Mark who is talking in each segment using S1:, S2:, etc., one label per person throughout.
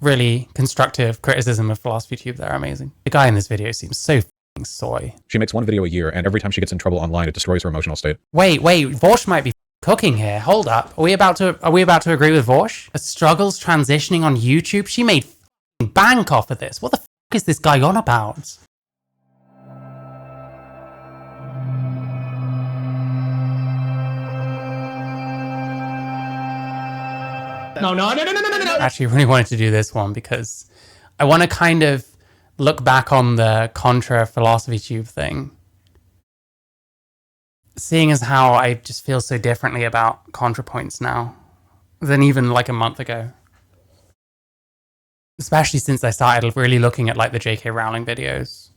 S1: really constructive criticism of PhilosophyTube there. Amazing. The guy in this video seems so f***ing soy.
S2: She makes one video a year, and every time she gets in trouble online, it destroys her emotional state.
S1: Wait, Vaush might be cooking here. Hold up. Are we about to agree with Vaush? Her struggles transitioning on YouTube? She made f***ing bank off of this. What the f*** is this guy on about?
S3: No.
S1: I actually really wanted to do this one because I want to kind of look back on the Contra PhilosophyTube thing. Seeing as how I just feel so differently about ContraPoints now than even like a month ago. Especially since I started really looking at like the J.K. Rowling videos.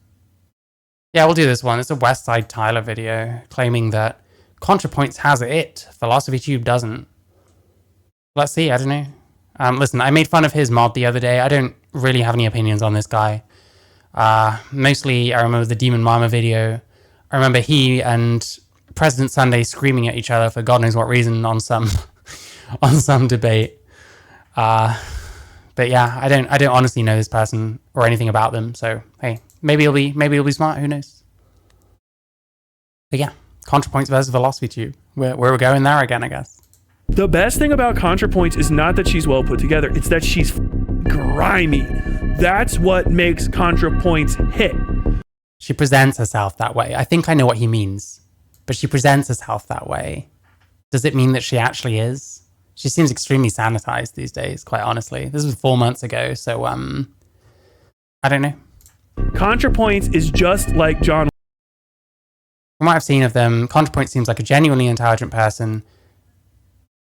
S1: Yeah, we'll do this one. It's a Westside Tyler video claiming that ContraPoints has it, PhilosophyTube doesn't. Let's see, I don't know. Listen, I made fun of his mod the other day. I don't really have any opinions on this guy. Mostly, I remember the Demon Mama video. I remember he and President Sunday screaming at each other for God knows what reason on some debate. But yeah, I don't honestly know this person or anything about them. So hey, maybe he'll be smart. Who knows? But yeah, ContraPoints versus PhilosophyTube. We're going there again, I guess.
S3: The best thing about ContraPoints is not that she's well put together, it's that she's grimy. That's what makes ContraPoints hit.
S1: She presents herself that way. I think I know what he means, but she presents herself that way. Does it mean that she actually is? She seems extremely sanitized these days, quite honestly. This was 4 months ago, so I don't know.
S3: ContraPoints is just like John.
S1: From what I've seen of them, ContraPoints seems like a genuinely intelligent person.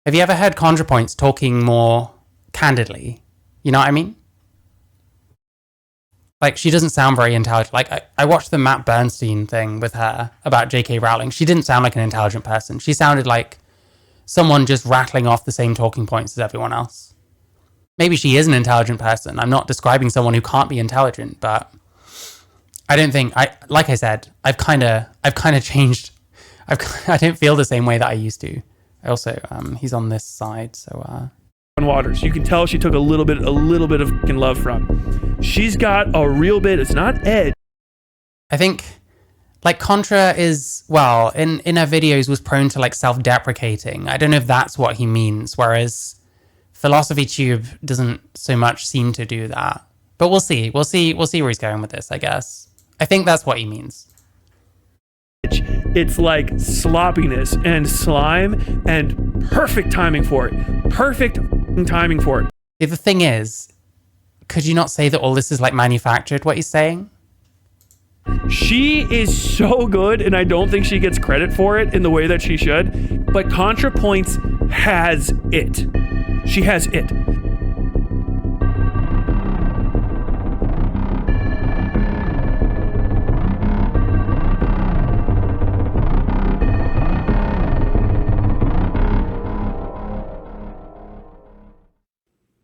S1: Have you ever heard ContraPoints talking more candidly? You know what I mean? Like, she doesn't sound very intelligent. Like, I watched the Matt Bernstein thing with her about J.K. Rowling. She didn't sound like an intelligent person. She sounded like someone just rattling off the same talking points as everyone else. Maybe she is an intelligent person. I'm not describing someone who can't be intelligent, but I don't think, like I said, I've kind of changed. I don't feel the same way that I used to. Also, he's on this side, so
S3: Waters. You can tell she took a little bit of fucking love from. She's got a real bit. It's not edge.
S1: I think like Contra is, well, in her videos was prone to like self-deprecating. I don't know if that's what he means, whereas PhilosophyTube doesn't so much seem to do that. But we'll see where he's going with this, I guess. I think that's what he means.
S3: It's like sloppiness and slime and perfect timing for it. Perfect timing for it.
S1: See, the thing is, could you not say that all this is like manufactured, what he's saying?
S3: She is so good, and I don't think she gets credit for it in the way that she should. But ContraPoints has it. She has it.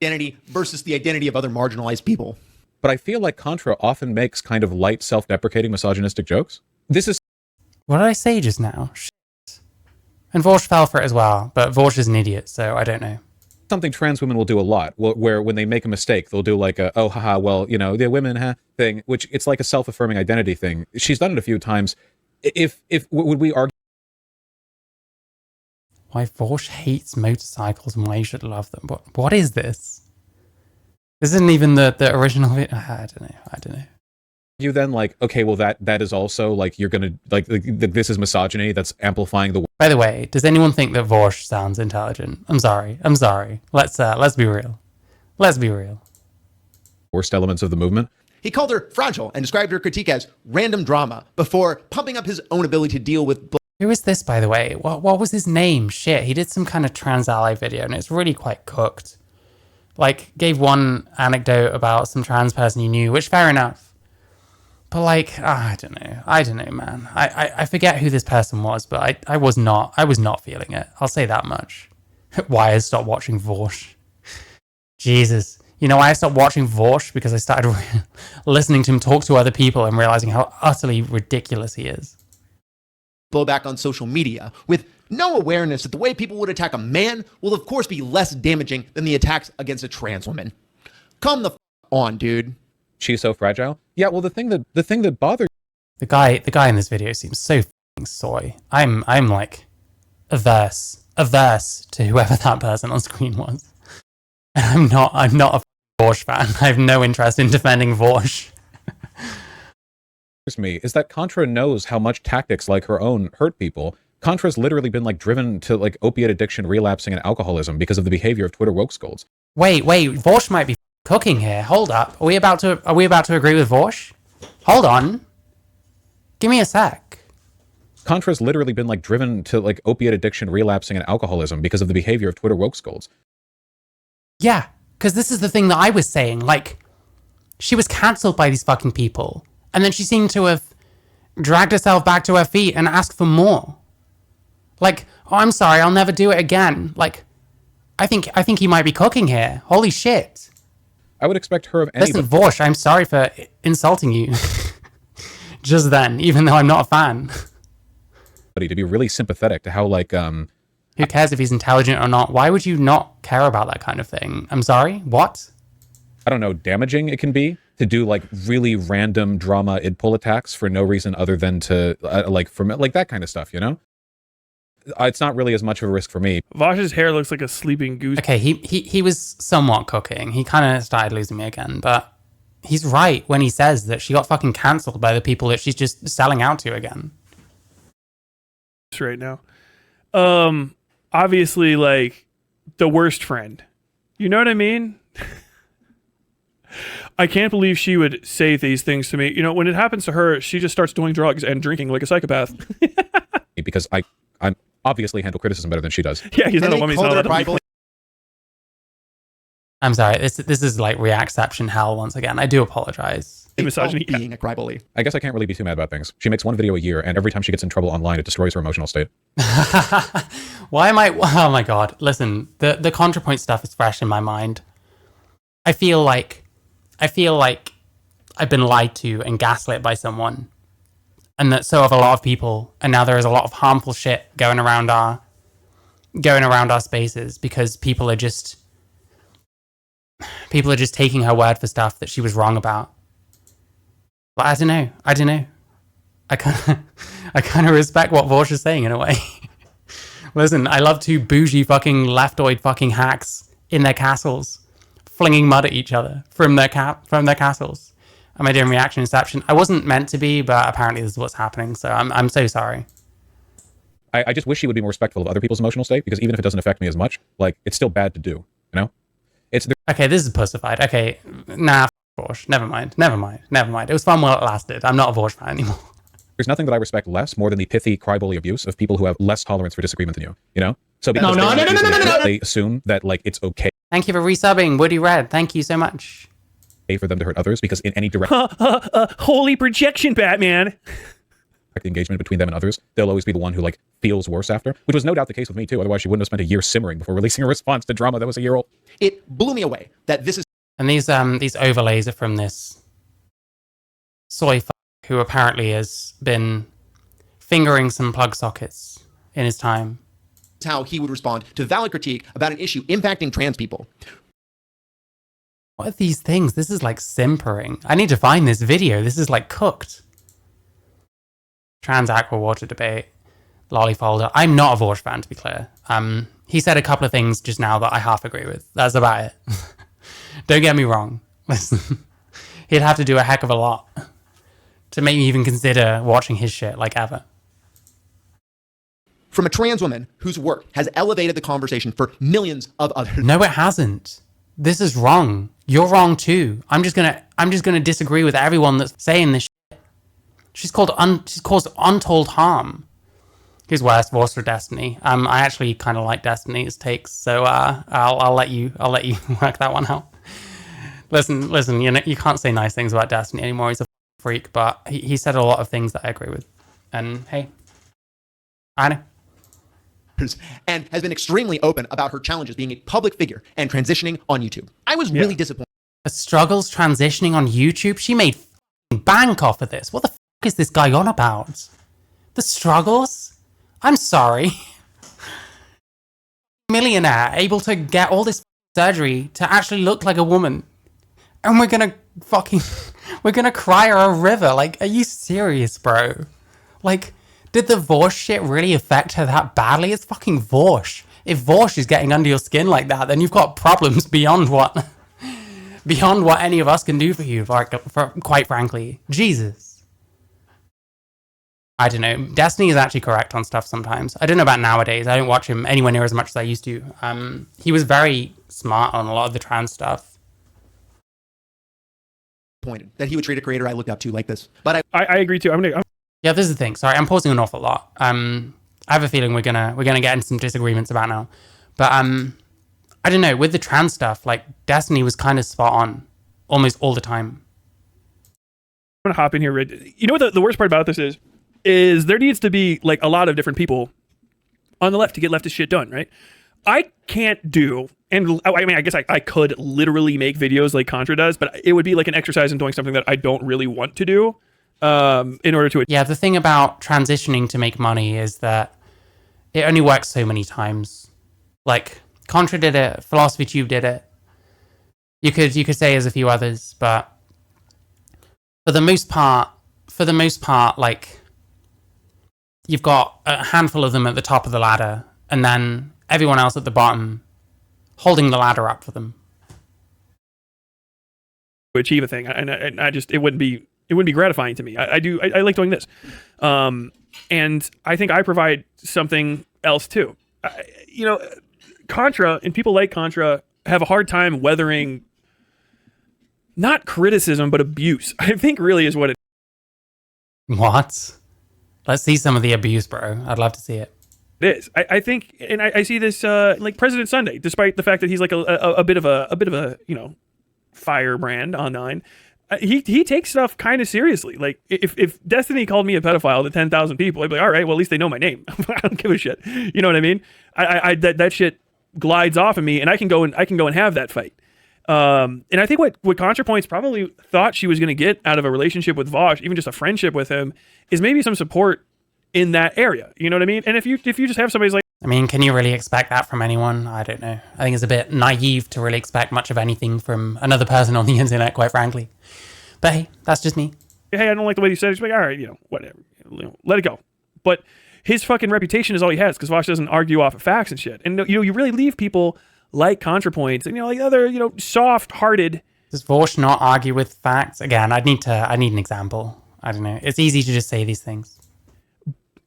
S4: Identity versus the identity of other marginalized people.
S2: But I feel like Contra often makes kind of light, self-deprecating, misogynistic jokes. This is...
S1: What did I say just now? Shit. And Vaush fell for it as well, but Vaush is an idiot, so I don't know.
S2: something trans women will do a lot, where when they make a mistake, they'll do like a, oh, haha, well, you know, they're women, thing, which it's like a self-affirming identity thing. She's done it a few times. Would we argue?
S1: Why Vaush hates motorcycles and why you should love them. What is this? This isn't even the original video. I don't know.
S2: You then like, okay, well that is also like, you're gonna like this is misogyny that's amplifying the.
S1: By the way, does anyone think that Vaush sounds intelligent? I'm sorry. Let's be real.
S2: Worst elements of the movement.
S4: He called her fragile and described her critique as random drama before pumping up his own ability to deal with.
S1: Who is this, by the way? What was his name? Shit, he did some kind of trans ally video and it's really quite cooked. Like, gave one anecdote about some trans person he knew, which fair enough. But like, I don't know, man. I forget who this person was, but I was not feeling it. I'll say that much. Why I stopped watching Vaush. Jesus. You know why I stopped watching Vaush? Because I started listening to him talk to other people and realizing how utterly ridiculous he is.
S4: Blowback on social media with no awareness that the way people would attack a man will of course be less damaging than the attacks against a trans woman. Come the on, dude.
S2: She's so fragile. Yeah, well, the thing that bothers
S1: The guy in this video seems so f***ing soy. I'm like averse to whoever that person on screen was. And I'm not a Vaush fan. I have no interest in defending Vaush.
S2: me is that Contra knows how much tactics like her own hurt people. Contra's literally been like driven to like opiate addiction, relapsing, and alcoholism because of the behavior of Twitter woke scolds.
S1: Wait, Vaush might be cooking here. Hold up. Are we about to agree with Vaush? Hold on. Give me a sec.
S2: Contra's literally been like driven to like opiate addiction, relapsing, and alcoholism because of the behavior of Twitter woke scolds.
S1: Yeah, because this is the thing that I was saying. Like, she was cancelled by these fucking people. And then she seemed to have dragged herself back to her feet and asked for more. Like, oh, I'm sorry, I'll never do it again. Like, I think he might be cooking here. Holy shit.
S2: I would expect her of anybody.
S1: Listen, Vaush, I'm sorry for insulting you. Just then, even though I'm not a fan.
S2: To be really sympathetic to how like
S1: Who cares if he's intelligent or not? Why would you not care about that kind of thing? I'm sorry? What?
S2: I don't know, damaging it can be to do like really random drama id pull attacks for no reason other than to like that kind of stuff, you know? It's not really as much of a risk for me.
S3: Vaush's hair looks like a sleeping goose.
S1: Okay, he was somewhat cooking. He kind of started losing me again, but he's right when he says that she got fucking cancelled by the people that she's just selling out to again.
S3: Right now. Obviously, like, the worst friend. You know what I mean? I can't believe she would say these things to me. You know, when it happens to her, she just starts doing drugs and drinking like a psychopath.
S2: Because I'm obviously handle criticism better than she does.
S3: Yeah, he's not a woman. He's not allowed to be.
S1: I'm sorry. This is like reactception hell once again. I do apologize.
S3: Misogyny.
S4: Being a crybully.
S2: I guess I can't really be too mad about things. She makes one video a year, and every time she gets in trouble online, it destroys her emotional state.
S1: Why am I... Oh my god. Listen, the ContraPoint stuff is fresh in my mind. I feel like I've been lied to and gaslit by someone. And that so have a lot of people. And now there is a lot of harmful shit going around our spaces because people are just taking her word for stuff that she was wrong about. But I don't know. I kind of respect what Vaush is saying in a way. Listen, I love two bougie fucking leftoid fucking hacks in their castles, flinging mud at each other from their castles. Am I doing reaction inception? I wasn't meant to be, but apparently this is what's happening. So I'm so sorry.
S2: I just wish she would be more respectful of other people's emotional state, because even if it doesn't affect me as much, like, it's still bad to do, you know?
S1: Okay, this is pussified. Okay, nah, Vaush. Never mind. It was fun while it lasted. I'm not a Vaush fan anymore.
S2: There's nothing that I respect less more than the pithy crybully abuse of people who have less tolerance for disagreement than you know? So because they assume that, like, it's okay
S1: Thank you for resubbing, Woody Red. Thank you so much.
S2: for them to hurt others, because in any direct
S3: Holy projection, Batman.
S2: engagement between them and others, they'll always be the one who, like, feels worse after, which was no doubt the case with me too. Otherwise she wouldn't have spent a year simmering before releasing a response to drama that was a year old.
S4: It blew me away that this is...
S1: And these overlays are from this soy fuck who apparently has been fingering some plug sockets in his time.
S4: how he would respond to valid critique about an issue impacting trans people.
S1: What are these things? This is like simpering. I need to find this video. This is like cooked. Trans aqua water debate. Lolly folder. I'm not a Vaush fan, to be clear. He said a couple of things just now that I half agree with. That's about it. Don't get me wrong. Listen, he'd have to do a heck of a lot to make me even consider watching his shit like ever.
S4: From a trans woman whose work has elevated the conversation for millions of others.
S1: No, it hasn't. This is wrong. You're wrong too. I'm just gonna disagree with everyone that's saying this shit. She's caused untold harm. Who's worse, Vaush or Destiny? I actually kind of like Destiny's takes, so I'll let you work that one out. Listen. You know, you can't say nice things about Destiny anymore. He's a freak, but he said a lot of things that I agree with. And hey, I know.
S4: And has been extremely open about her challenges being a public figure and transitioning on YouTube. I was really disappointed.
S1: The struggles transitioning on YouTube? She made bank off of this. What the fuck is this guy on about? The struggles? I'm sorry. Millionaire, able to get all this surgery to actually look like a woman. and we're gonna fucking, we're gonna cry her a river. Like, are you serious, bro? Like, did the Vaush shit really affect her that badly? It's fucking Vaush. If Vaush is getting under your skin like that, then you've got problems beyond what any of us can do for you, quite frankly. Jesus. I don't know. Destiny is actually correct on stuff sometimes. I don't know about nowadays. I don't watch him anywhere near as much as I used to. He was very smart on a lot of the trans stuff.
S4: Pointed that he would treat a creator I looked up to like this. But
S3: I agree too.
S1: Yeah, this is the thing. Sorry, I'm pausing an awful lot. I have a feeling we're gonna get into some disagreements about now. But I don't know, with the trans stuff, like, Destiny was kind of spot on almost all the time.
S3: I'm gonna hop in here, Rid. You know what the worst part about this is there needs to be like a lot of different people on the left to get leftist shit done, right? I can't do, and I mean, I guess I could literally make videos like Contra does, but it would be like an exercise in doing something that I don't really want to do in order to...
S1: Yeah, the thing about transitioning to make money is that it only works so many times. Like, Contra did it, PhilosophyTube did it. You could say there's a few others, but for the most part, like, you've got a handful of them at the top of the ladder, and then everyone else at the bottom holding the ladder up for them.
S3: To achieve a thing, and I just, it wouldn't be gratifying to me. I like doing this, and I think I provide something else too. Contra and people like Contra have a hard time weathering not criticism but abuse. I think really is what it.
S1: What? Let's see some of the abuse, bro. I'd love to see it.
S3: It is. I think, and I see this like President Sunday, despite the fact that he's like a bit of a firebrand online. He takes stuff kind of seriously. Like, if Destiny called me a pedophile to 10,000 people, I'd be like, all right, well, at least they know my name. I don't give a shit. You know what I mean? That shit glides off of me, and I can go and have that fight. And I think what ContraPoints probably thought she was going to get out of a relationship with Vaush, even just a friendship with him, is maybe some support in that area. You know what I mean? And if you just have somebody's like,
S1: I mean, can you really expect that from anyone? I don't know. I think it's a bit naive to really expect much of anything from another person on the internet, quite frankly. But hey, that's just me.
S3: hey, I don't like the way you said it. She's like, all right, whatever, let it go. But his fucking reputation is all he has, because Vaush doesn't argue off of facts and shit. And you really leave people like ContraPoints and like other soft-hearted.
S1: Does Vaush not argue with facts? Again, I need an example. I don't know. It's easy to just say these things.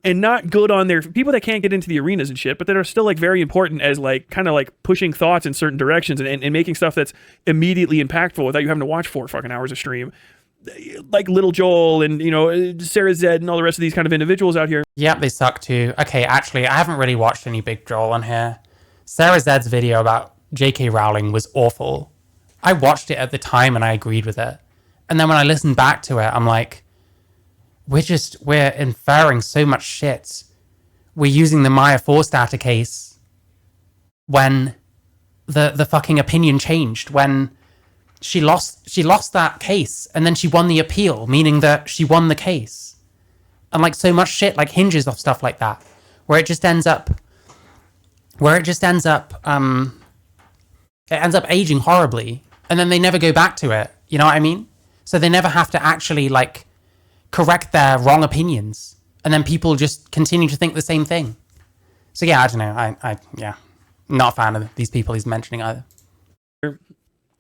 S3: And not good on their people that can't get into the arenas and shit, but that are still like very important as like kind of like pushing thoughts in certain directions and making stuff that's immediately impactful without you having to watch 4 fucking hours of stream. Like Little Joel and Sarah Zed and all the rest of these kind of individuals out here.
S1: Yep, they suck too. Okay, actually, I haven't really watched any Big Joel on here. Sarah Zed's video about J.K. Rowling was awful. I watched it at the time and I agreed with it. And then when I listened back to it, I'm like, we're inferring so much shit. We're using the Maya Forstater case when the fucking opinion changed, when she lost that case and then she won the appeal, meaning that she won the case. And like so much shit like hinges off stuff like that, where it ends up aging horribly, and then they never go back to it. You know what I mean? So they never have to actually like correct their wrong opinions, and then people just continue to think the same thing. So yeah, I don't know. I not a fan of these people he's mentioning either.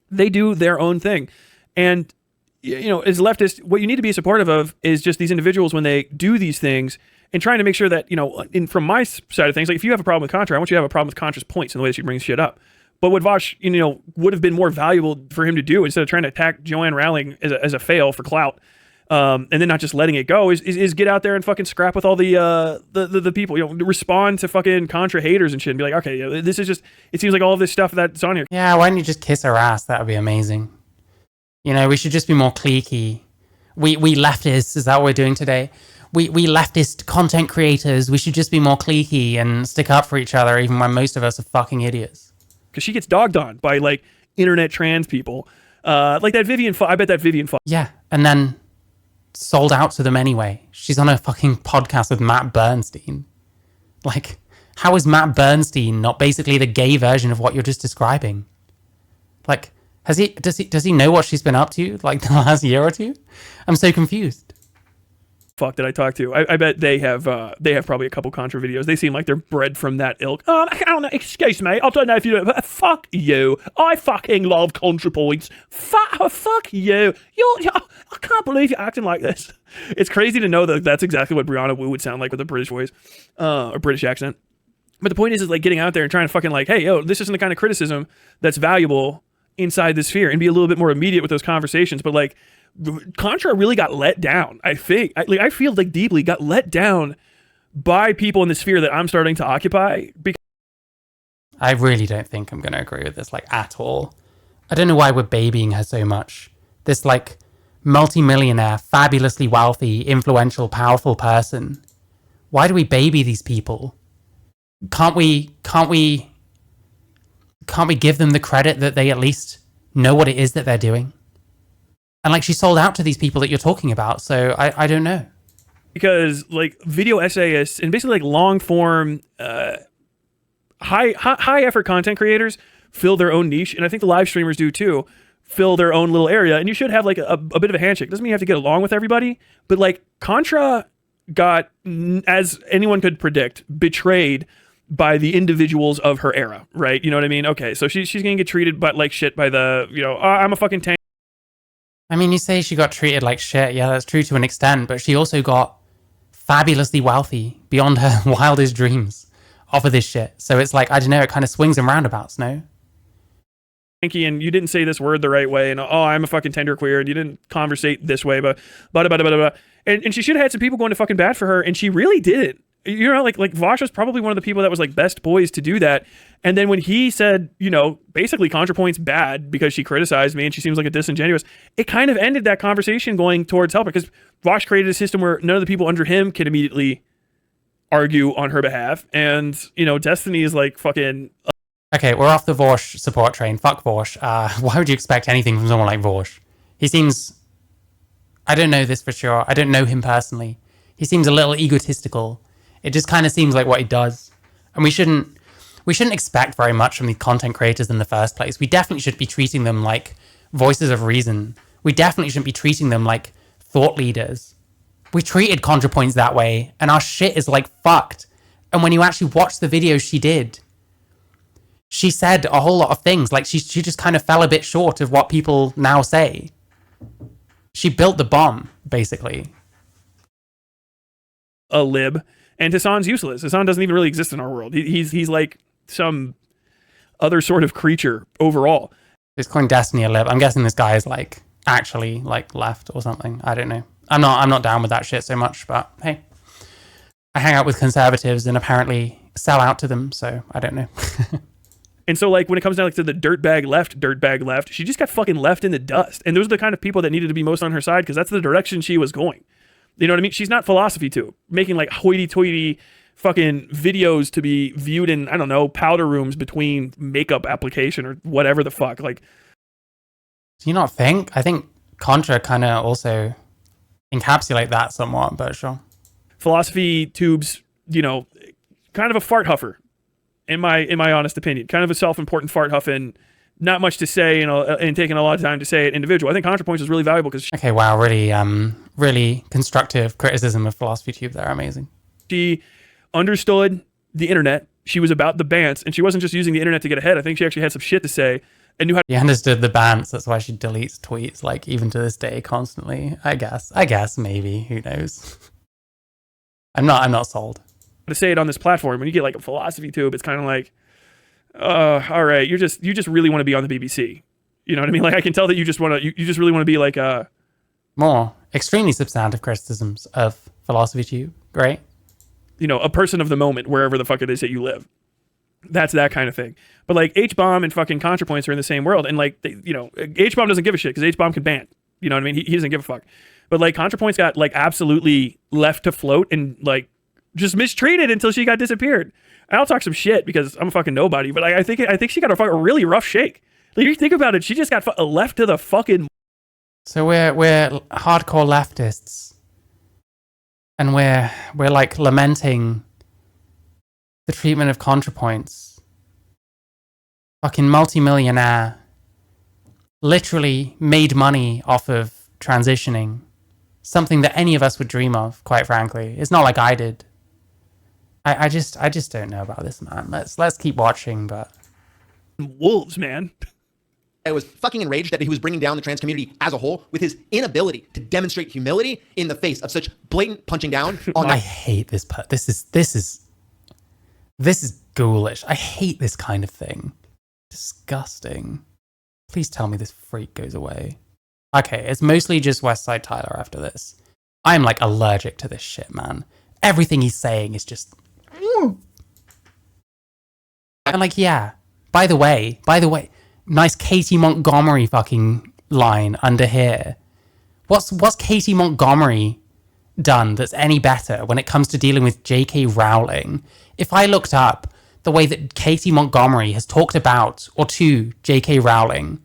S3: They do their own thing, and as leftists, what you need to be supportive of is just these individuals when they do these things, and trying to make sure that from my side of things, like if you have a problem with Contra, I want you to have a problem with Contra's points and the way that she brings shit up. But what Vaush, would have been more valuable for him to do instead of trying to attack Joanne Rowling as a fail for clout. And then not just letting it go is get out there and fucking scrap with all the people, respond to fucking Contra haters and shit and be like, okay, this is just, it seems like all of this stuff that's on here.
S1: Yeah, why don't you just kiss her ass? That would be amazing. We should just be more cliquey. We leftists, is that what we're doing today? We leftist content creators, we should just be more cliquey and stick up for each other even when most of us are fucking idiots.
S3: Because she gets dogged on by like internet trans people. Like that Vivian, I bet that Vivian.
S1: Yeah, and then sold out to them anyway. She's on a fucking podcast with Matt Bernstein. Like, how is Matt Bernstein not basically the gay version of what you're just describing? Like, Does he know what she's been up to like the last year or two? I'm so confused.
S3: Fuck did I talk to? I bet they have probably a couple Contra videos. They seem like they're bred from that ilk. I don't know. Excuse me. I don't know if you know. Fuck you. I fucking love ContraPoints. Fuck you. I can't believe you're acting like this. It's crazy to know that that's exactly what Brianna Wu would sound like with a British voice, or British accent. But the point is like getting out there and trying to fucking like, hey, yo, this isn't the kind of criticism that's valuable inside the sphere, and be a little bit more immediate with those conversations. But like, Contra really got let down. I feel like deeply got let down by people in the sphere that I'm starting to occupy. Because
S1: I really don't think I'm going to agree with this like at all. I don't know why we're babying her so much. This like multi-millionaire, fabulously wealthy, influential, powerful person. Why do we baby these people? Can't we give them the credit that they at least know what it is that they're doing? And like, she sold out to these people that you're talking about, so I don't know.
S3: Because like video essayists and basically like long form, high effort content creators fill their own niche, and I think the live streamers do too, fill their own little area. And you should have like a bit of a handshake. Doesn't mean you have to get along with everybody, but like Contra got, as anyone could predict, betrayed by the individuals of her era, right? You know what I mean? Okay, so she's gonna get treated but like shit by the, I'm a fucking tank.
S1: I mean, you say she got treated like shit. Yeah, that's true to an extent, but she also got fabulously wealthy beyond her wildest dreams off of this shit. So it's like, I don't know, it kind of swings and roundabouts, no?
S3: And you didn't say this word the right way, and I'm a fucking genderqueer, and you didn't conversate this way, but and she should have had some people going to fucking bat for her, and she really didn't. Like Vaush was probably one of the people that was like best poised to do that. And then when he said, basically ContraPoint's bad because she criticized me and she seems like a disingenuous, it kind of ended that conversation going towards help, because Vaush created a system where none of the people under him can immediately argue on her behalf. And, Destiny is like fucking...
S1: Okay, we're off the Vaush support train. Fuck Vaush. Why would you expect anything from someone like Vaush? He seems... I don't know this for sure. I don't know him personally. He seems a little egotistical. It just kind of seems like what he does. And we shouldn't expect very much from these content creators in the first place. We definitely should be treating them like voices of reason. We definitely shouldn't be treating them like thought leaders. We treated ContraPoints that way, and our shit is like fucked. And when you actually watch the videos she did, she said a whole lot of things. Like she just kind of fell a bit short of what people now say. She built the bomb, basically.
S3: A lib. And Hassan's useless. Hassan doesn't even really exist in our world. He's like some other sort of creature overall.
S1: It's calling Destiny a lib. I'm guessing this guy is like actually like left or something. I don't know. I'm not down with that shit so much, but hey, I hang out with conservatives and apparently sell out to them, so I don't know.
S3: And so like when it comes down to the dirtbag left, she just got fucking left in the dust. And those are the kind of people that needed to be most on her side, because that's the direction she was going. You know what I mean? She's not PhilosophyTube, making like hoity-toity fucking videos to be viewed in, I don't know, powder rooms between makeup application or whatever the fuck. Like,
S1: do you not think? I think Contra kind of also encapsulate that somewhat, but sure.
S3: PhilosophyTube's, kind of a fart huffer, in my honest opinion. Kind of a self-important fart huffing. Not much to say, and taking a lot of time to say it individual. I think ContraPoints is really valuable because
S1: okay, wow, really constructive criticism of PhilosophyTube there. Amazing.
S3: She understood the internet. She was about the bants, and she wasn't just using the internet to get ahead. I think she actually had some shit to say and knew how.
S1: She understood the bants. That's why she deletes tweets, like even to this day, constantly. I guess maybe. Who knows? I'm not sold.
S3: To say it on this platform, when you get like a PhilosophyTube, it's kind of like, all right, you just really want to be on the BBC. You know what I mean? Like I can tell that you just really want to be like
S1: more extremely substantive criticisms of PhilosophyTube. Great.
S3: A person of the moment, wherever the fuck it is that you live. That's that kind of thing. But like H-Bomb and fucking ContraPoints are in the same world, and like H-Bomb doesn't give a shit because H-Bomb can ban. You know what I mean? He doesn't give a fuck. But like ContraPoints got like absolutely left to float and like just mistreated until she got disappeared. And I'll talk some shit because I'm a fucking nobody, but I think she got a fucking really rough shake. Like, if you think about it, she just got left to the fucking.
S1: So we're hardcore leftists, and we're like lamenting the treatment of ContraPoints. Fucking multi-millionaire, literally made money off of transitioning, something that any of us would dream of, quite frankly. It's not like I did. I just don't know about this, man. Let's keep watching, but
S3: Wolves, man.
S4: I was fucking enraged that he was bringing down the trans community as a whole with his inability to demonstrate humility in the face of such blatant punching down on
S1: I hate this. This is ghoulish. I hate this kind of thing. Disgusting. Please tell me this freak goes away. Okay, it's mostly just Westside Tyler after this. I'm like allergic to this shit, man. Everything he's saying is just. And like, yeah. By the way, nice Katie Montgomery fucking line under here. What's Katie Montgomery done that's any better when it comes to dealing with J.K. Rowling? If I looked up the way that Katie Montgomery has talked about or to J.K. Rowling,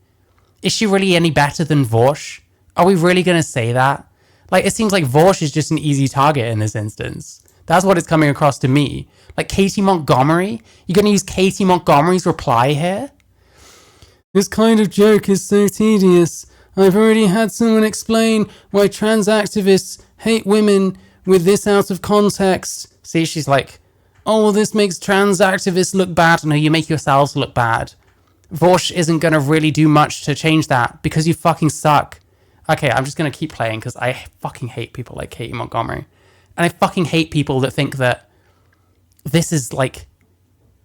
S1: is she really any better than Vaush? Are we really going to say that? Like, it seems like Vaush is just an easy target in this instance. That's what it's coming across to me. Like, Katie Montgomery? You're going to use Katie Montgomery's reply here? This kind of joke is so tedious. I've already had someone explain why trans activists hate women with this out of context. See, she's like, oh, well, this makes trans activists look bad. No, you make yourselves look bad. Vaush isn't going to really do much to change that because you fucking suck. Okay, I'm just going to keep playing because I fucking hate people like Katie Montgomery. And I fucking hate people that think that this is like,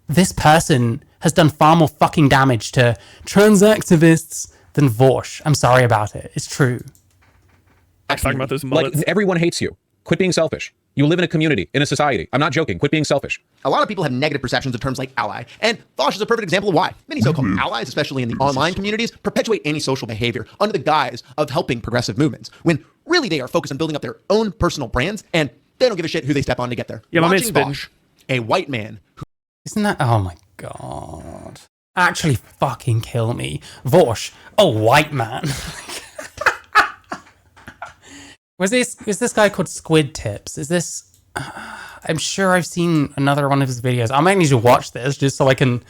S1: this person has done far more fucking damage to trans activists than Vaush. I'm sorry about it. It's true.
S3: I was talking about those
S2: Like,
S3: mullets.
S2: everyone hates you. Quit being selfish. You live in a community, in a society. I'm not joking. Quit being selfish.
S4: A lot of people have negative perceptions of terms like ally, and Vaush is a perfect example of why. Many so-called allies, especially in the online communities, perpetuate antisocial behavior under the guise of helping progressive movements, when really they are focused on building up their own personal brands, and they don't give a shit who they step on to get there.
S3: Yeah, my man's
S4: Watching
S3: spitting.
S4: Vaush, a white man who
S1: Isn't that? Oh my god. Actually fucking kill me. Vaush, a white man. Is this guy called Squid Tips? Is this... I'm sure I've seen another one of his videos. I might need to watch this just so I can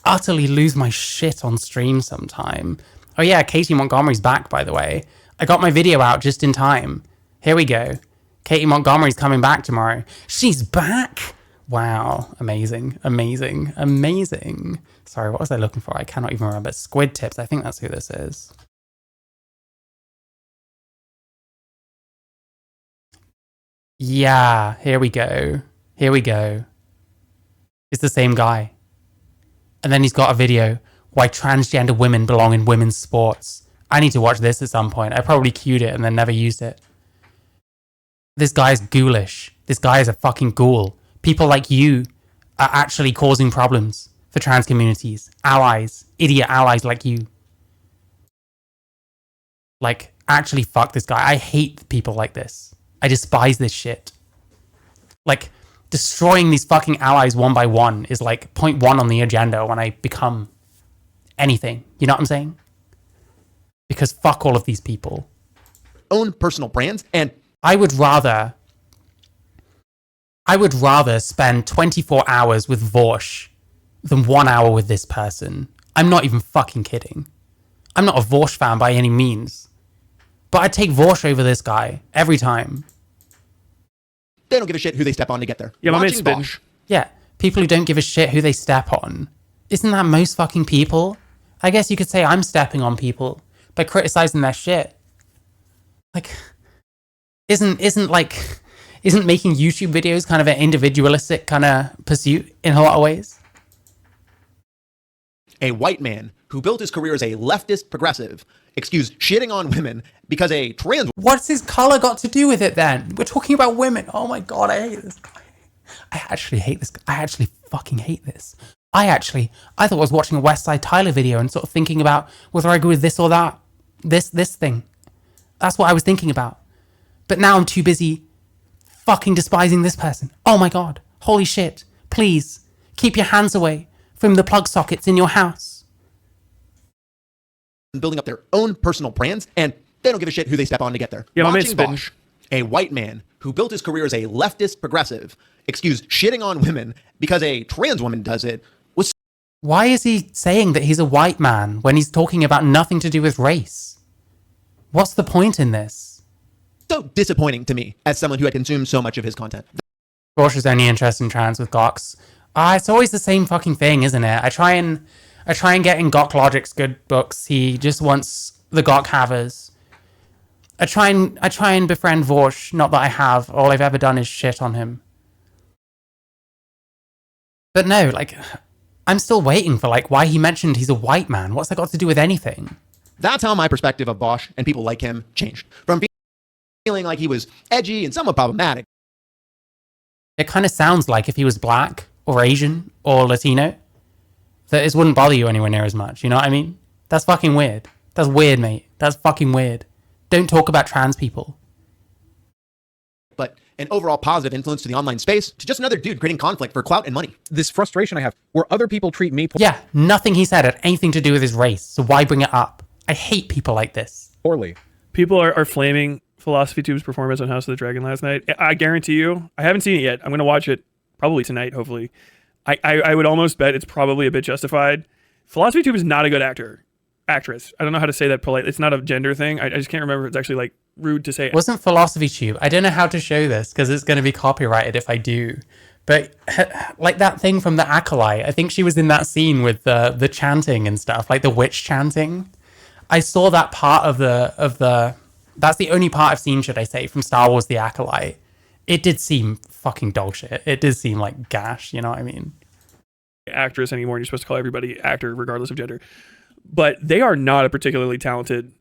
S1: utterly lose my shit on stream sometime. Oh yeah, Katie Montgomery's back, by the way. I got my video out just in time. Here we go. Katie Montgomery's coming back tomorrow. She's back? Wow. Amazing. Amazing. Amazing. Sorry, what was I looking for? I cannot even remember. Squid Tips. I think that's who this is. Yeah, here we go. Here we go. It's the same guy. And then he's got a video, why transgender women belong in women's sports. I need to watch this at some point. I probably queued it and then never used it. This guy's ghoulish. This guy is a fucking ghoul. People like you are actually causing problems for trans communities. Allies. Idiot allies like you. Like, actually fuck this guy. I hate people like this. I despise this shit. Like, destroying these fucking allies one by one is like point one on the agenda when I become anything. You know what I'm saying? Because fuck all of these people.
S4: own personal brands, and
S1: I would rather spend 24 hours with Vaush than 1 hour with this person. I'm not even fucking kidding. I'm not a Vaush fan by any means. But I'd take Vaush over this guy every time.
S4: they don't give a shit who they step on to get there.
S3: Yeah, my man's
S4: Watching
S3: spitting.
S4: Vaush,
S1: Yeah, people who don't give a shit who they step on. Isn't that most fucking people? I guess you could say I'm stepping on people by criticizing their shit. Like, isn't making YouTube videos kind of an individualistic kind of pursuit in a lot of ways?
S4: a white man who built his career as a leftist progressive, excuse shitting on women because a trans
S1: What's his color got to do with it then? We're talking about women. Oh my god, I hate this guy. I actually hate this. I actually fucking hate this. I thought I was watching a Westside Tyler video and sort of thinking about whether I go with this or that. This thing. That's what I was thinking about. But now I'm too busy fucking despising this person. Oh my god. Holy shit. Please, keep your hands away from the plug sockets in your house.
S4: building up their own personal brands, and they don't give a shit who they step on to get there.
S3: Yeah, my man's
S4: Watching
S3: spitting.
S4: Vaush, a white man who built his career as a leftist progressive, excuse shitting on women because a trans woman does it, was
S1: Why is he saying that he's a white man when he's talking about nothing to do with race? What's the point in this?
S4: So disappointing to me as someone who had consumed so much of his content.
S1: Vaush is only interested in trans with Gox. It's always the same fucking thing, isn't it? I try and get in Gok Logic's good books. He just wants the Gok havers. I try and befriend Vaush. Not that I have. All I've ever done is shit on him. But no, like, I'm still waiting for, like, why he mentioned he's a white man. What's that got to do with anything?
S4: That's how my perspective of Vaush and people like him changed. From feeling like he was edgy and somewhat problematic.
S1: It kind of sounds like if he was black or Asian or Latino, that it wouldn't bother you anywhere near as much. You know what I mean? That's fucking weird. That's weird, mate. That's fucking weird. Don't talk about trans people.
S4: But an overall positive influence to the online space, to just another dude creating conflict for clout and money.
S2: This frustration I have where other people treat me
S1: Yeah, nothing he said had anything to do with his race, so why bring it up? I hate people like this.
S2: poorly.
S3: People are flaming PhilosophyTube's performance on House of the Dragon last night. I guarantee you, I haven't seen it yet. I'm going to watch it probably tonight, hopefully. I would almost bet it's probably a bit justified. PhilosophyTube is not a good actress. I don't know how to say that politely. It's not a gender thing. I just can't remember if it's actually like rude to say.
S1: Wasn't PhilosophyTube? I don't know how to show this because it's going to be copyrighted if I do. But like that thing from the Acolyte, I think she was in that scene with the chanting and stuff, like the witch chanting. I saw that part of the that's the only part I've seen, should I say, from Star Wars The Acolyte. It did seem fucking dog shit. It did seem like gash, you know what I mean?
S3: Actress anymore, and you're supposed to call everybody actor regardless of gender. But they are not a particularly talented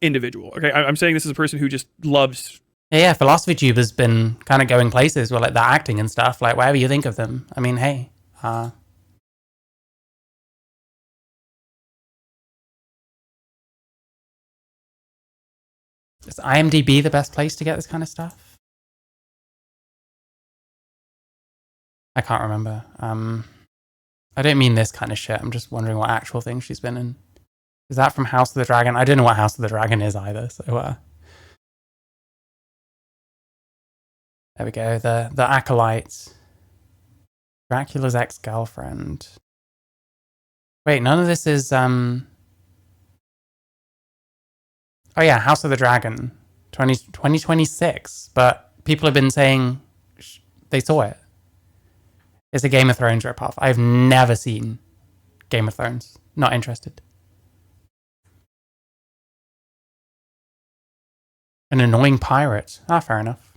S3: individual. Okay, I'm saying this is a person who just loves.
S1: Yeah, PhilosophyTube has been kind of going places with like the acting and stuff, like whatever you think of them. I mean, hey, is IMDb the best place to get this kind of stuff? I can't remember. I don't mean this kind of shit. I'm just wondering what actual thing she's been in. Is that from House of the Dragon? I don't know what House of the Dragon is either. So there we go. The Acolyte. Dracula's ex-girlfriend. Wait, none of this is oh yeah, House of the Dragon 2026. But people have been saying they saw it. It's a Game of Thrones ripoff. I've never seen Game of Thrones. Not interested. An annoying pirate. Fair enough.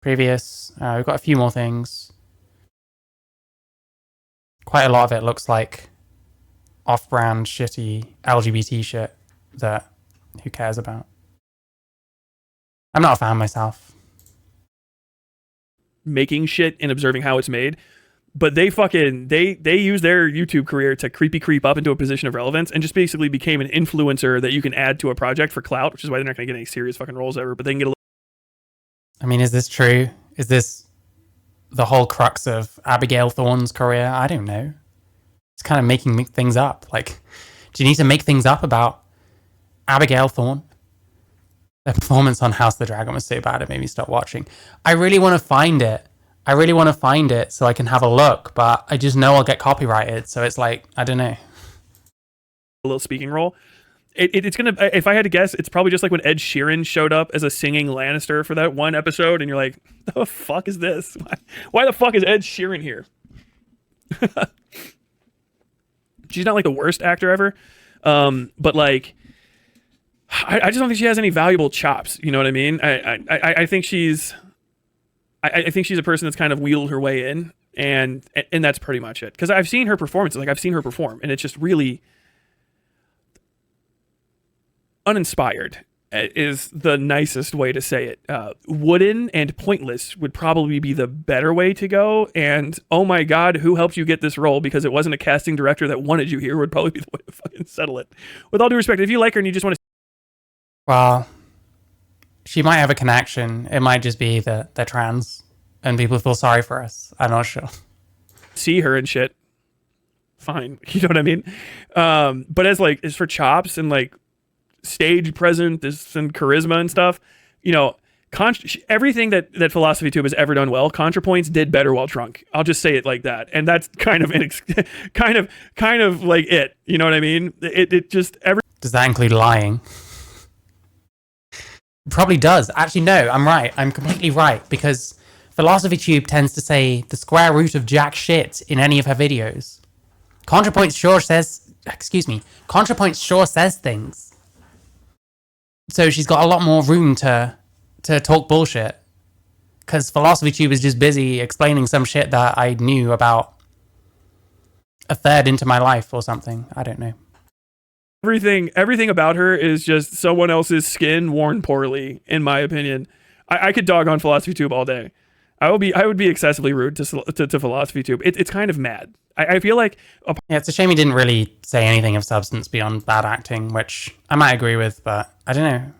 S1: Previous. We've got a few more things. Quite a lot of it looks like off-brand, shitty LGBT shit that who cares about. I'm not a fan myself.
S3: Making shit and observing how it's made, but they use their YouTube career to creep up into a position of relevance and just basically became an influencer that you can add to a project for clout, which is why they're not going to get any serious fucking roles ever, but they can get a
S1: I mean, is this true? Is this the whole crux of Abigail Thorne's career? I don't know. It's kind of making things up. Like, do you need to make things up about Abigail Thorne? The performance on House of the Dragon was so bad it made me stop watching. I really want to find it. So I can have a look, but I just know I'll get copyrighted. So it's like, I don't know.
S3: little speaking role. It's gonna, if I had to guess, it's probably just like when Ed Sheeran showed up as a singing Lannister for that one episode, and you're like, the fuck is this? Why the fuck is Ed Sheeran here? She's not like the worst actor ever, but like, I just don't think she has any valuable chops. You know what I mean? I think she's I think she's a person that's kind of wheeled her way in, and that's pretty much it. Because I've seen her performances, like I've seen her perform, and it's just really uninspired is the nicest way to say it. Wooden and pointless would probably be the better way to go. And oh my God, who helped you get this role? Because it wasn't a casting director that wanted you here would probably be the way to fucking settle it. With all due respect, if you like her and you just want to,
S1: Well, she might have a connection. It might just be that they're trans and people feel sorry for us. I'm not sure.
S3: see her and shit, fine. You know what I mean? But as for chops and like stage presence and charisma and stuff, you know, everything that PhilosophyTube has ever done well, ContraPoints did better while drunk. I'll just say it like that, and that's kind of like it. You know what I mean? It just every.
S1: Does that include lying? Probably does. Actually, no, I'm right. I'm completely right, because PhilosophyTube tends to say the square root of jack shit in any of her videos. ContraPoints sure says things. So she's got a lot more room to talk bullshit. Because PhilosophyTube is just busy explaining some shit that I knew about a third into my life or something. I don't know.
S3: Everything about her is just someone else's skin worn poorly, in my opinion. I could dog on PhilosophyTube all day. I would be excessively rude to PhilosophyTube. It's kind of mad. I feel like
S1: it's a shame he didn't really say anything of substance beyond bad acting, which I might agree with, but I don't know.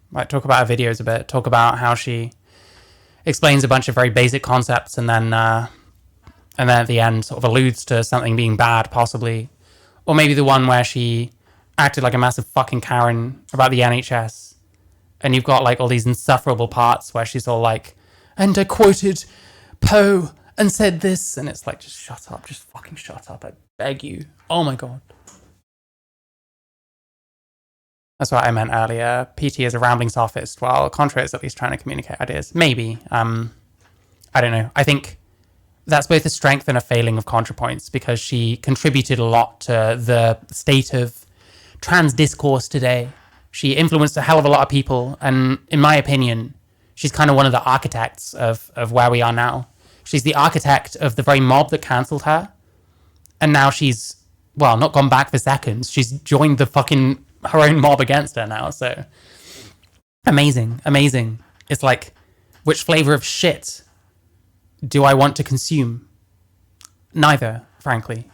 S1: Might talk about her videos a bit. Talk about how she explains a bunch of very basic concepts, and then at the end sort of alludes to something being bad, possibly, or maybe the one where she acted like a massive fucking Karen about the NHS, and you've got like all these insufferable parts where she's all like, and I quoted Poe and said this, and it's like, just shut up, just fucking shut up, I beg you. Oh my god. That's what I meant earlier. PT is a rambling sophist, while Contra is at least trying to communicate ideas. Maybe. I don't know. I think that's both a strength and a failing of ContraPoints, because she contributed a lot to the state of trans discourse today. She influenced a hell of a lot of people, and in my opinion, she's kind of one of the architects of where we are now. She's the architect of the very mob that cancelled her, and now she's, well, not gone back for seconds. She's joined her own mob against her now, so amazing. It's like, which flavor of shit do I want to consume? Neither, frankly.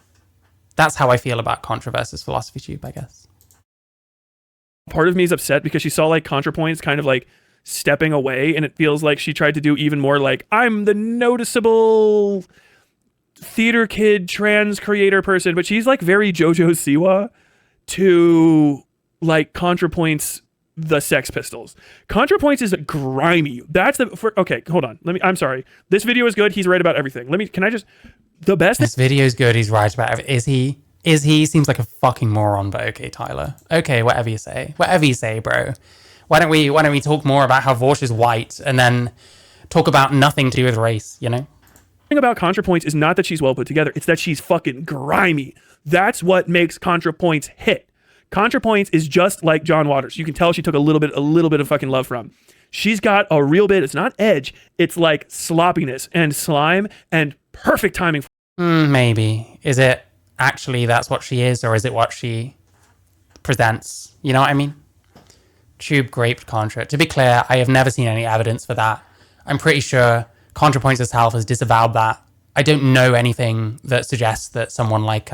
S1: That's how I feel about Contra versus PhilosophyTube, I guess.
S3: Part of me is upset because she saw like ContraPoints kind of like stepping away, and it feels like she tried to do even more like, I'm the noticeable theater kid trans creator person, but she's like very JoJo Siwa to like ContraPoints the Sex Pistols. ContraPoints is grimy. Okay, hold on. I'm sorry. This video is good. He's right about everything. This
S1: video is good. He's right about everything. Is he? Seems like a fucking moron, but okay, Tyler. Okay, whatever you say, bro. Why don't we talk more about how Vaush is white, and then talk about nothing to do with race, you know?
S3: The thing about ContraPoints is not that she's well put together, it's that she's fucking grimy. That's what makes ContraPoints hit. ContraPoints is just like John Waters. You can tell she took a little bit of fucking love from. She's got a real bit, it's not edge, it's like sloppiness and slime and perfect timing.
S1: Maybe. Is it actually that's what she is, or is it what she presents? You know what I mean? Tube graped Contra. To be clear, I have never seen any evidence for that. I'm pretty sure ContraPoints herself has disavowed that. I don't know anything that suggests that someone like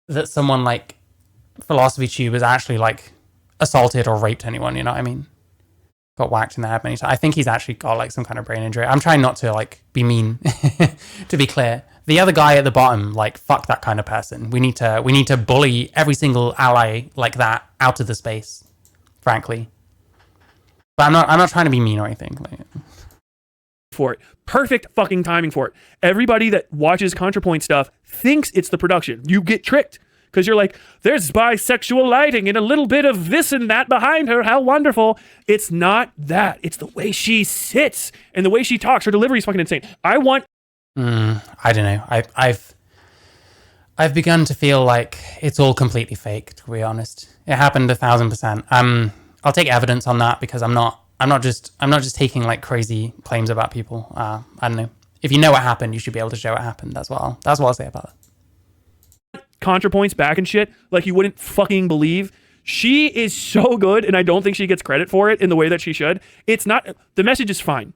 S1: PhilosophyTube has actually like assaulted or raped anyone, you know what I mean? Got whacked in the head many times. I think he's actually got like some kind of brain injury. I'm trying not to like be mean, to be clear. The other guy at the bottom, like, fuck that kind of person. We need to bully every single ally like that out of the space, frankly. But I'm not trying to be mean or anything.
S3: For it. Perfect fucking timing for it. Everybody that watches ContraPoint stuff thinks it's the production. You get tricked because you're like, there's bisexual lighting and a little bit of this and that behind her. How wonderful. It's not that. It's the way she sits and the way she talks. Her delivery is fucking insane. I don't know. I've begun to feel like it's all completely fake, to be honest. It happened 1,000%. I'll take evidence on that, because I'm not just taking like crazy claims about people. I don't know. If you know what happened, you should be able to show what happened. That's what I'll say about it. ContraPoints back and shit like you wouldn't fucking believe. She is so good, and I don't think she gets credit for it in the way that she should. It's not, the message is fine,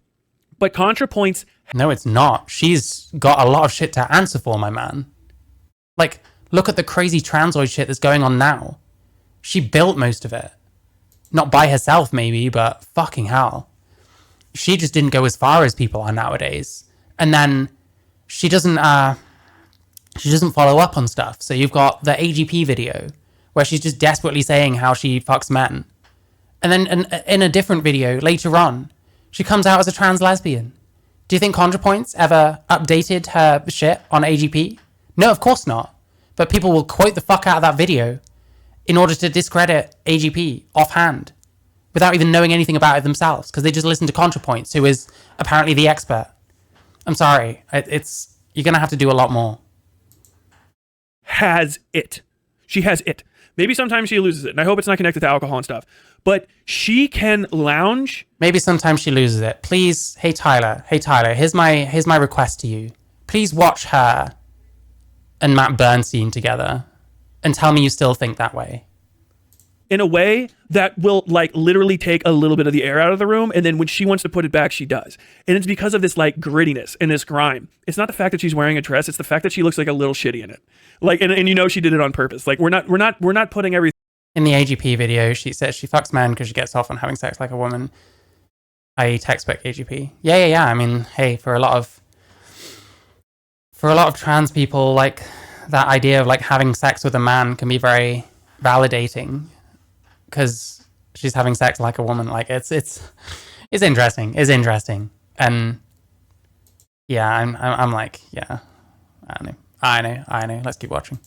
S3: but ContraPoints.
S1: No, it's not. She's got a lot of shit to answer for, my man. Like, look at the crazy transoid shit that's going on now. She built most of it. Not by herself, maybe, but fucking hell. She just didn't go as far as people are nowadays. And then she doesn't follow up on stuff. So you've got the AGP video where she's just desperately saying how she fucks men. And then in a different video later on, she comes out as a trans lesbian. Do you think ContraPoints ever updated her shit on AGP? No, of course not. But people will quote the fuck out of that video in order to discredit AGP offhand without even knowing anything about it themselves, because they just listen to ContraPoints, who is apparently the expert. I'm sorry. You're going to have to do a lot more.
S3: Has it. She has it. Maybe sometimes she loses it, and I hope it's not connected to alcohol and stuff. But she can lounge.
S1: Maybe sometimes she loses it. Please, hey Tyler, here's my request to you. Please watch her and Matt Bernstein together and tell me you still think that way.
S3: In a way that will like literally take a little bit of the air out of the room, and then when she wants to put it back, she does. And it's because of this like grittiness and this grime. It's not the fact that she's wearing a dress, it's the fact that she looks like a little shitty in it. Like, and you know she did it on purpose. Like we're not putting everything.
S1: In the AGP video, she says she fucks men because she gets off on having sex like a woman, i.e. textbook AGP. Yeah. I mean, hey, for a lot of trans people, like that idea of like having sex with a man can be very validating because she's having sex like a woman. Like it's interesting. It's interesting. And yeah, I'm like, yeah, I know. Let's keep watching.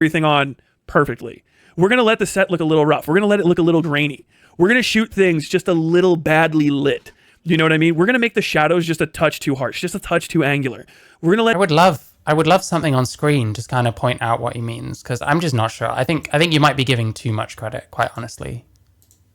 S3: Everything on perfectly. We're going to let the set look a little rough. We're going to let it look a little grainy. We're going to shoot things just a little badly lit. You know what I mean? We're going to make the shadows just a touch too harsh, just a touch too angular. We're going to let...
S1: I would love something on screen just kind of point out what he means, because I'm just not sure. I think you might be giving too much credit, quite honestly.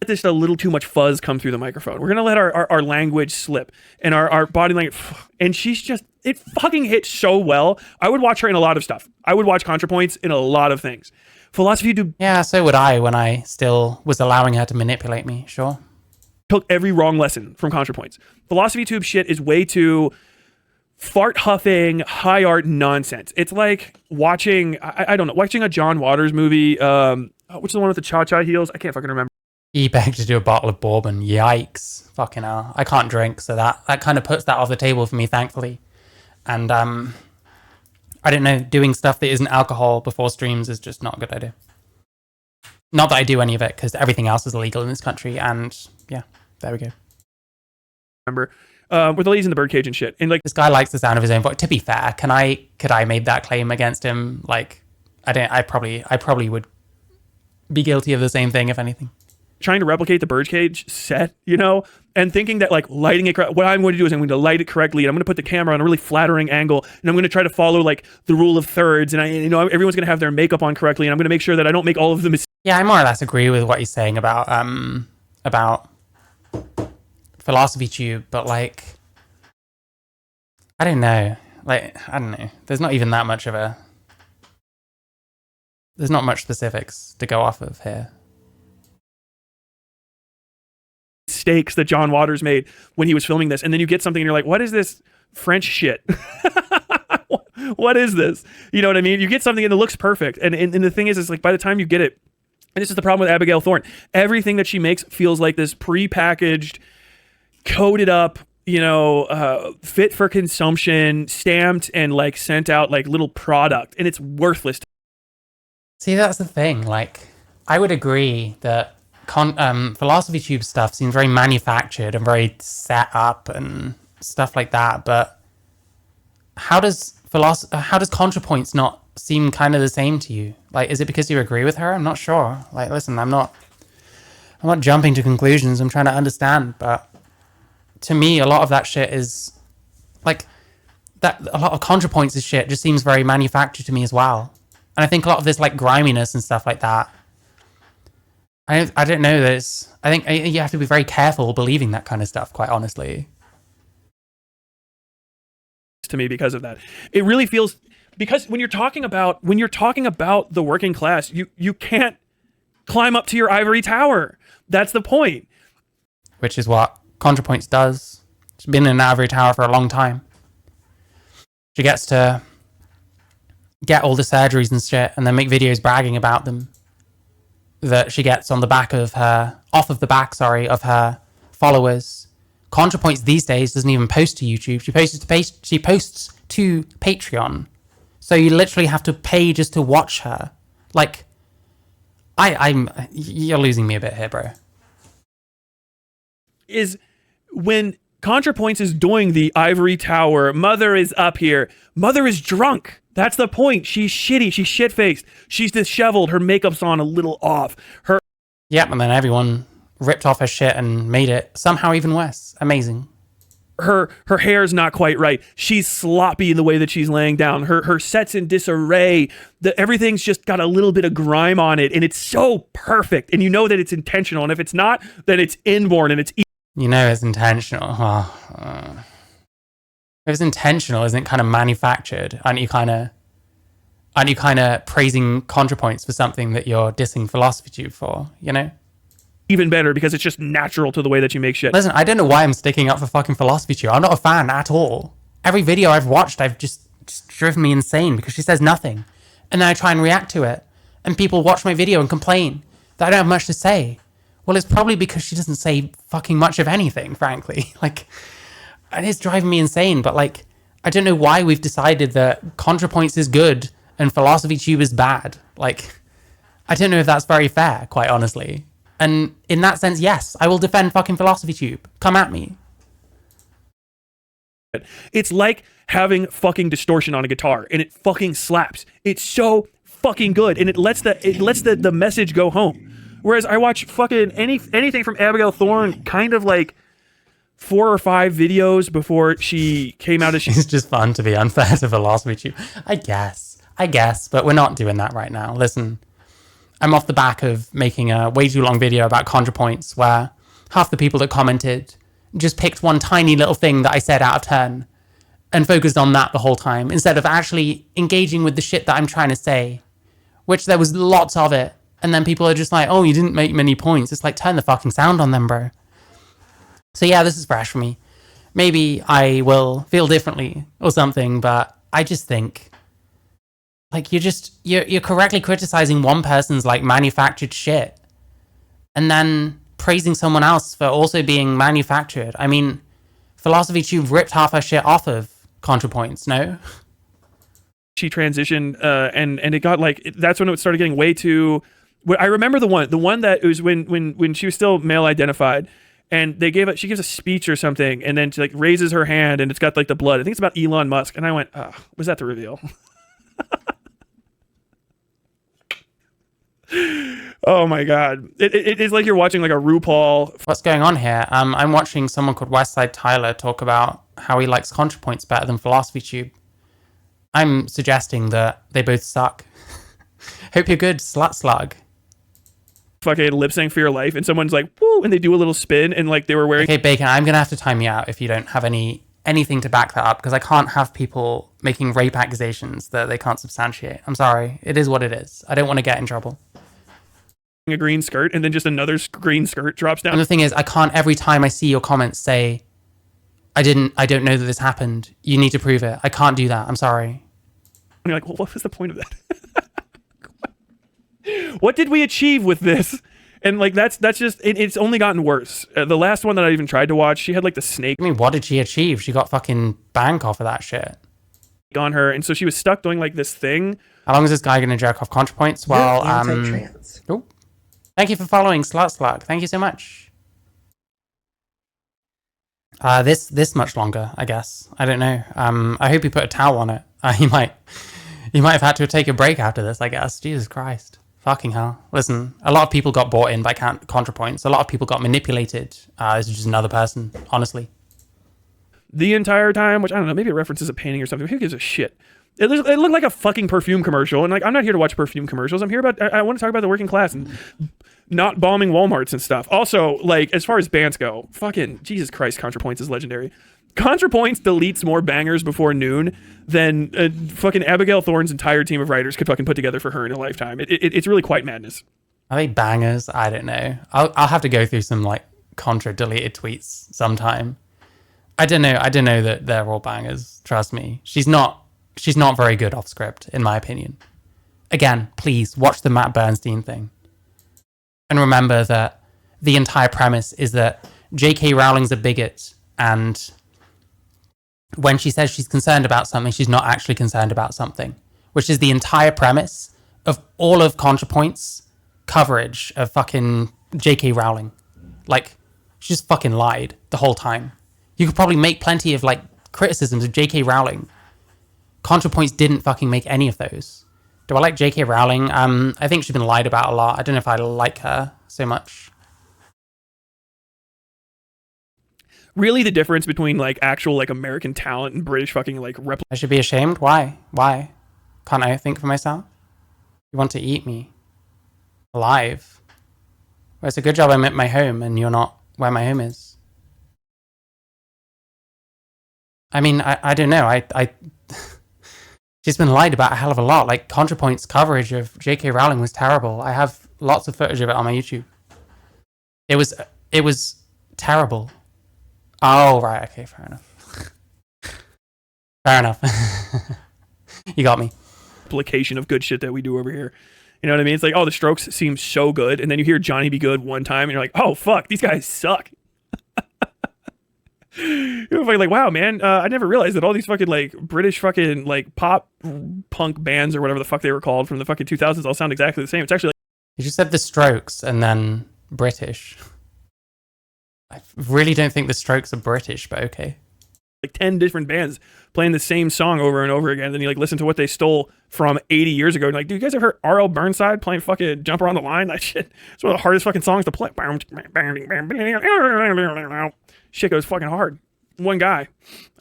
S3: Just a little too much fuzz come through the microphone. We're going to let our language slip and our body language... And she's just... It fucking hits so well. I would watch her in a lot of stuff. I would watch ContraPoints in a lot of things. PhilosophyTube...
S1: Yeah, so would I when I still was allowing her to manipulate me, sure.
S3: Took every wrong lesson from ContraPoints. PhilosophyTube shit is way too fart huffing, high art nonsense. It's like watching, I don't know, watching a John Waters movie. Which is the one with the cha-cha heels? I can't fucking remember.
S1: He begged to do a bottle of bourbon. Yikes. Fucking hell. I can't drink, so that kind of puts that off the table for me, thankfully. And I don't know, doing stuff that isn't alcohol before streams is just not a good idea. Not that I do any of it, because everything else is illegal in this country, and yeah, there we go.
S3: Remember, with the ladies in the birdcage and shit, and like
S1: this guy likes the sound of his own voice. To be fair, could I make that claim against him? Like, I probably would be guilty of the same thing, if anything.
S3: Trying to replicate the birdcage set, you know, and thinking that like lighting it, what I'm going to do is I'm going to light it correctly, and I'm going to put the camera on a really flattering angle, and I'm going to try to follow like the rule of thirds, and everyone's going to have their makeup on correctly, and I'm going to make sure that I don't make all of the mistakes.
S1: Yeah, I more or less agree with what he's saying about PhilosophyTube, but like, I don't know. There's not even that much there's not much specifics to go off of here.
S3: Mistakes that John Waters made when he was filming this, and then you get something and you're like, what is this French shit? What is this? You know what I mean? You get something and it looks perfect, and the thing is like by the time you get it, and this is the problem with Abigail Thorne, everything that she makes feels like this pre-packaged, coded up, fit for consumption, stamped and like sent out like little product, and it's worthless.
S1: See, that's the thing. Like, I would agree that PhilosophyTube stuff seems very manufactured and very set up and stuff like that. But how does ContraPoints not seem kind of the same to you? Like, is it because you agree with her? I'm not sure. Like, listen, I'm not jumping to conclusions. I'm trying to understand. But to me, a lot of that shit is like that. A lot of ContraPoints' shit just seems very manufactured to me as well. And I think a lot of this like griminess and stuff like that, I don't know this. I think you have to be very careful believing that kind of stuff, quite honestly.
S3: To me, because of that, it really feels, because when you're talking about the working class, you can't climb up to your ivory tower. That's the point.
S1: Which is what ContraPoints does. She's been in an ivory tower for a long time. She gets to get all the surgeries and shit, and then make videos bragging about them that she gets off of the back of her followers. ContraPoints these days doesn't even post to YouTube. She posts to Patreon. So you literally have to pay just to watch her. Like, you're losing me a bit here, bro.
S3: is when ContraPoints is doing the ivory tower, Mother is up here. Mother is drunk. That's the point. She's shitty. She's shit-faced. She's disheveled. Her makeup's on a little off.
S1: Yep, and then everyone ripped off her shit and made it somehow even worse. Amazing.
S3: Her hair's not quite right. She's sloppy in the way that she's laying down. Her set's in disarray. Everything's just got a little bit of grime on it, and it's so perfect. And you know that it's intentional. And if it's not, then it's inborn and it's
S1: You know it's intentional. If it's intentional, isn't it kind of manufactured? Aren't you kind of praising ContraPoints for something that you're dissing PhilosophyTube for, you know?
S3: even better because it's just natural to the way that you make shit.
S1: Listen, I don't know why I'm sticking up for fucking PhilosophyTube. I'm not a fan at all. Every video I've watched, I've just driven me insane because she says nothing. And then I try and react to it. And people watch my video and complain that I don't have much to say. Well, it's probably because she doesn't say fucking much of anything, frankly. Like, it is driving me insane. But, like, I don't know why we've decided that ContraPoints is good and PhilosophyTube is bad. Like, I don't know if that's very fair, quite honestly. And in that sense, yes, I will defend fucking PhilosophyTube. Come at me.
S3: It's like having fucking distortion on a guitar, and it fucking slaps. It's so fucking good, and it lets the message go home. Whereas I watch fucking anything from Abigail Thorne kind of like 4 or 5 videos before she came out as
S1: It's just fun to be unfair to PhilosophyTube. I guess, but we're not doing that right now. Listen, I'm off the back of making a way too long video about ContraPoints where half the people that commented just picked one tiny little thing that I said out of 10 and focused on that the whole time instead of actually engaging with the shit that I'm trying to say, which there was lots of it. And then people are just like, oh, you didn't make many points. It's like, turn the fucking sound on them, bro. So yeah, this is fresh for me. Maybe I will feel differently or something, but I just think, like, you're correctly criticizing one person's, like, manufactured shit and then praising someone else for also being manufactured. I mean, PhilosophyTube ripped half her shit off of ContraPoints, no?
S3: she transitioned, and it got like, that's when it started getting way too. I remember the one that it was when she was still male identified, and she gives a speech or something, and then she like raises her hand, and it's got like the blood. I think it's about Elon Musk, and I went, oh, was that the reveal? Oh my god! It's like you're watching like a RuPaul.
S1: What's going on here? I'm watching someone called Westside Tyler talk about how he likes ContraPoints better than PhilosophyTube. I'm suggesting that they both suck. Hope you're good, slut slug.
S3: Fucking lip sync for your life, and someone's like, woo, and they do a little spin, and like they were wearing.
S1: Okay, Bacon, I'm gonna have to time you out if you don't have anything to back that up, because I can't have people making rape accusations that they can't substantiate. I'm sorry. It is what it is. I don't want to get in trouble.
S3: A green skirt, and then just another green skirt drops down.
S1: And the thing is, I can't every time I see your comments say, I don't know that this happened. You need to prove it. I can't do that. I'm sorry.
S3: And you're like, well, what was the point of that? What did we achieve with this? And like that's just it's only gotten worse. The last one that I even tried to watch, she had like the snake.
S1: I mean, what did she achieve? She got fucking bank off of that shit
S3: on her, and so she was stuck doing like this thing.
S1: How long is this guy gonna jerk off ContraPoints while oh, thank you for following Slut Slug. Thank you so much. This much longer, I guess. I don't know. I hope you put a towel on it. You might have had to take a break after this, I guess. Jesus Christ. Fucking hell. Listen, a lot of people got bought in by ContraPoints. A lot of people got manipulated. This is just another person, honestly.
S3: The entire time, which I don't know, maybe it references a painting or something. Who gives a shit? It looked like a fucking perfume commercial, and like I'm not here to watch perfume commercials. I'm here I want to talk about the working class and not bombing Walmarts and stuff. Also, like as far as bands go, fucking Jesus Christ, ContraPoints is legendary. ContraPoints deletes more bangers before noon than fucking Abigail Thorne's entire team of writers could fucking put together for her in a lifetime. It's really quite madness.
S1: Are they bangers? I don't know. I'll have to go through some like Contra deleted tweets sometime. I don't know that they're all bangers. Trust me. She's not very good off script, in my opinion. Again, please watch the Matt Bernstein thing. And remember that the entire premise is that J.K. Rowling's a bigot, and when she says she's concerned about something, she's not actually concerned about something, which is the entire premise of all of ContraPoints' coverage of fucking J.K. Rowling. Like, She just fucking lied the whole time. You could probably make plenty of like criticisms of J.K. Rowling. ContraPoints didn't fucking make any of those. Do I like J.K. Rowling? I think she's been lied about a lot. I don't know if I like her so much.
S3: Really, the difference between like actual like American talent and British fucking like
S1: I should be ashamed? Why? Why? Can't I think for myself? You want to eat me alive? Well, it's a good job I'm at my home and you're not where my home is. I mean, I don't know. I she's been lied about a hell of a lot. Like, ContraPoint's coverage of J.K. Rowling was terrible. I have lots of footage of it on my YouTube. It was terrible. Oh, right. Okay, fair enough. Fair enough. You got me.
S3: Application of good shit that we do over here. You know what I mean? It's like, oh, the Strokes seem so good, and then you hear Johnny Be Good one time, and you're like, oh, fuck, these guys suck. You're like, wow, man, I never realized that all these fucking like British fucking like pop punk bands or whatever the fuck they were called from the fucking 2000s all sound exactly the same. It's actually like,
S1: you just said the Strokes and then British. I really don't think the Strokes are British, but okay.
S3: like 10 different bands playing the same song over and over again. And then you like listen to what they stole from 80 years ago. And like, dude, you guys ever heard R.L. Burnside playing fucking Jump Around the Line? That shit, it's one of the hardest fucking songs to play. Shit goes fucking hard. One guy.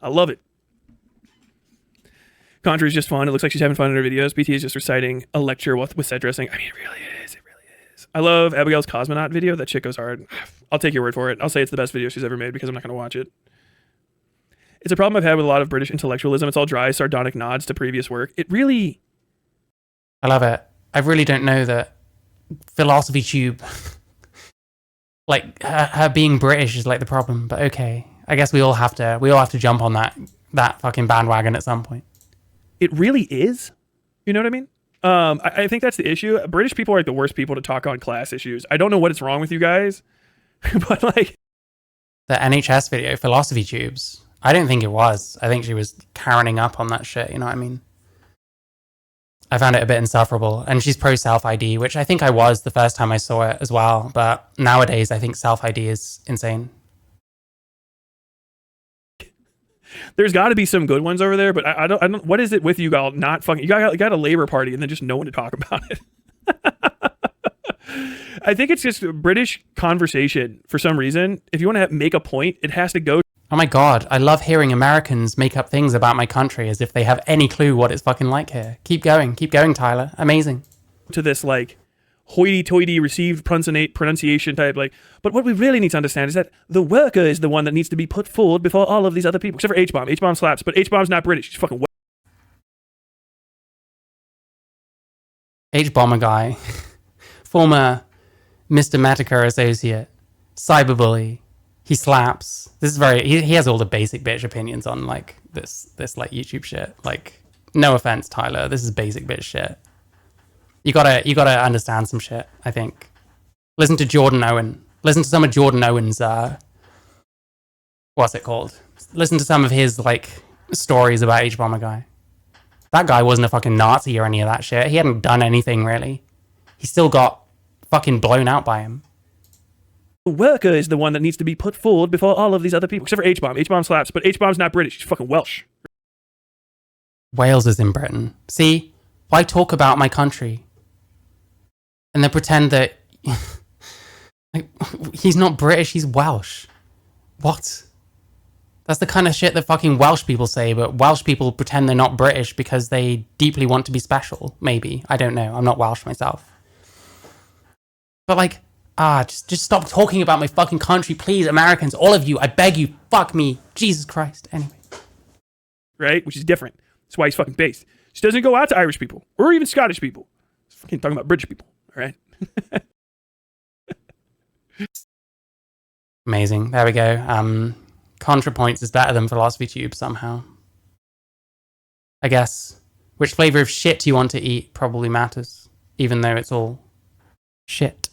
S3: I love it. Contra is just fun. It looks like she's having fun in her videos. BT is just reciting a lecture with set dressing. I mean, it really is. It really is. I love Abigail's Cosmonaut video. That shit goes hard. I'll take your word for it. I'll say it's the best video she's ever made because I'm not going to watch it. It's a problem I've had with a lot of British intellectualism. It's all dry, sardonic nods to previous work. It really...
S1: I love it. I really don't know that PhilosophyTube, like her being British is like the problem, but okay. I guess we all have to jump on that fucking bandwagon at some point.
S3: It really is. You know what I mean? I think that's the issue. British people are like the worst people to talk on class issues. I don't know what is wrong with you guys, but like...
S1: The NHS video, PhilosophyTubes, I don't think it was. I think she was Karening up on that shit, you know what I mean? I found it a bit insufferable. And she's pro self-ID, which I think I was the first time I saw it as well. But nowadays, I think self-ID is insane.
S3: There's got to be some good ones over there, but I don't. What is it with you all not fucking? You got a Labour Party and then just no one to talk about it. I think it's just British conversation for some reason. If you want to make a point, it has to go.
S1: Oh my God, I love hearing Americans make up things about my country as if they have any clue what it's fucking like here. Keep going, Tyler. Amazing.
S3: To this like hoity-toity received pronunciation type, like, but what we really need to understand is that the worker is the one that needs to be put forward before all of these other people, except for H-Bomb. H-Bomb slaps, but H-Bomb's not British. She's fucking
S1: H-Bomber guy, former Mr. Metaker associate, cyberbully, he slaps. This is very, he has all the basic bitch opinions on like this like YouTube shit. Like, no offense, Tyler, this is basic bitch shit. You gotta understand some shit, I think. Listen to Jordan Owen. Listen to some of Jordan Owen's, what's it called? Listen to some of his, like, stories about H-Bomber guy. That guy wasn't a fucking Nazi or any of that shit. He hadn't done anything, really. He still got fucking blown out by him.
S3: The worker is the one that needs to be put forward before all of these other people, except for H-Bomb. H-Bomb slaps, but H-Bomb's not British. She's fucking Welsh.
S1: Wales is in Britain. See? Why talk about my country? And then pretend that like, he's not British, he's Welsh. What? That's the kind of shit that fucking Welsh people say, but Welsh people pretend they're not British because they deeply want to be special, maybe. I don't know. I'm not Welsh myself. But like, just stop talking about my fucking country, please, Americans, all of you, I beg you, fuck me, Jesus Christ. Anyway.
S3: Right? Which is different. That's why he's fucking based. She doesn't go out to Irish people, or even Scottish people. He's fucking talking about British people. Right.
S1: Amazing. There we go. ContraPoints is better than PhilosophyTube somehow. I guess. Which flavor of shit you want to eat probably matters, even though it's all shit.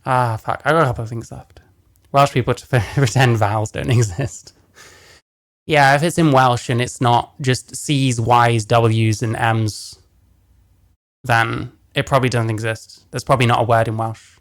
S1: Fuck. I got a couple of things left. Welsh people pretend vowels don't exist. Yeah, if it's in Welsh and it's not just C's, Y's, W's, and M's, then it probably doesn't exist. There's probably not a word in Welsh.